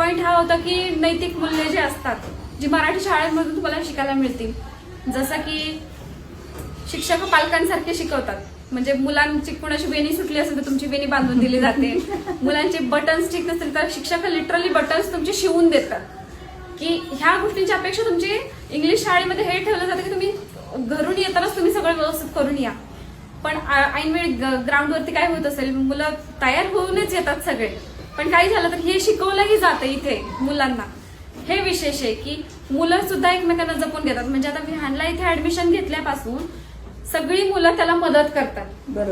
Point हा होता की नैतिक मूल्ये जे असतात जी मराठी शाळेमधून तुम्हाला शिकायला मिळतील, जसं की शिक्षक पालकांसारखे शिकवतात. म्हणजे मुलांची कोणाची वेणी सुटली असेल तर तुमची वेणी बांधून दिली जाते. मुलांचे बटन्स ठीक नसतील तर शिक्षक लिटरली बटन्स तुमचे शिवून देतात. की ह्या गोष्टींची अपेक्षा तुमची इंग्लिश शाळेमध्ये हे ठेवलं जातं की तुम्ही घरून येतानाच तुम्ही सगळं व्यवस्थित करून या. पण ऐनवेळी ग्राउंडवरती काय होत असेल, मुलं तयार होऊनच येतात सगळे, पण काही झालं तर हे शिकवलंही जातं इथे मुलांना. हे विशेष आहे की मुलं सुद्धा एकमेकांना जपून घेतात. म्हणजे आता विहानला इथे ऍडमिशन घेतल्यापासून सगळी मुलं त्याला मदत करतात,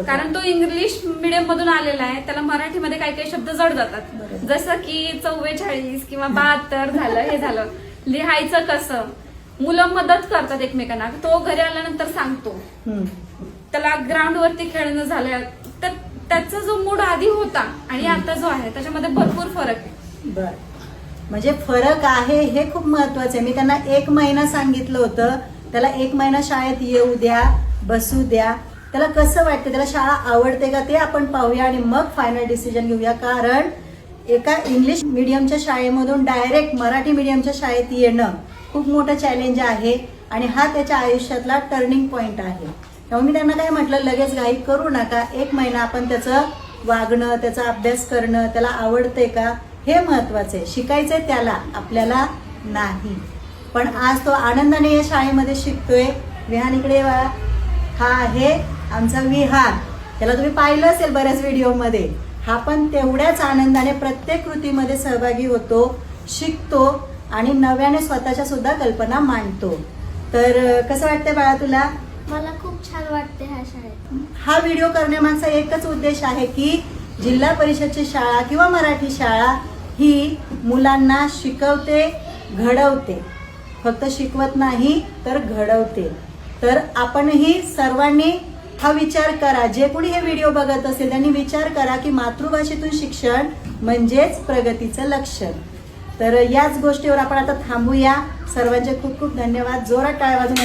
कारण तो इंग्लिश मिडियम मधून आलेला आहे. त्याला मराठीमध्ये काही काही शब्द जड जातात, जसं की 44 किंवा 72 झालं, हे झालं, लिहायचं कसं. मुलं मदत करतात एकमेकांना. तो घरी आल्यानंतर सांगतो. त्याला ग्राउंडवरती खेळणं झालं तर त्याचा जो मूड आधी होता आणि आता जो आहे त्याच्यामध्ये भरपूर फरक आहे. बर, म्हणजे फरक आहे हे खूप महत्वाचं आहे. मी त्यांना 1 महिना सांगितलं होतं, त्याला 1 महिना शाळेत येऊ द्या, बसू द्या, त्याला कसं वाटतं, त्याला शाळा आवडते का ते आपण पाहूया आणि मग फायनल डिसिजन घेऊया. कारण एका इंग्लिश मिडियमच्या शाळेमधून डायरेक्ट मराठी मिडियमच्या शाळेत येणं खूप मोठं चॅलेंज आहे आणि हा त्याच्या आयुष्यातला टर्निंग पॉइंट आहे. त्यामुळे मी त्यांना काय म्हटलं, लगेच घाई करू नका, 1 महिना आपण त्याचं वागणं, त्याचा अभ्यास करणं, त्याला आवडते का हे महत्वाचं आहे. शिकायचंय त्याला, आपल्याला नाही. पण आज तो आनंदाने या शाळेमध्ये शिकतोय. विहान इकडे हा आहे आमचा विहान, त्याला तुम्ही पाहिलं असेल बऱ्याच व्हिडिओमध्ये. हा पण तेवढ्याच आनंदाने प्रत्येक कृतीमध्ये सहभागी होतो, शिकतो आणि नव्याने स्वतःच्या सुद्धा कल्पना मांडतो. तर कसं वाटतंय बाळा तुला? मला खूप छान वाटते ह्या शाळेत. हा व्हिडिओ करण्यामागचा एकच उद्देश आहे की जिल्हा परिषदची शाळा किंवा मराठी शाळा ही मुलांना शिकवते, घडवते. फक्त शिकवत नाही तर घडवते. तर आपणही सर्वांनी हा विचार करा. जे कोणी हे व्हिडिओ बघत असेल त्यांनी विचार करा की मातृभाषेतून शिक्षण म्हणजेच प्रगतीचं लक्षण. तर याच गोष्टीवर आपण आता थांबूया. सर्वांचे खूप खूप धन्यवाद. जोरात टाळ्या वाजवून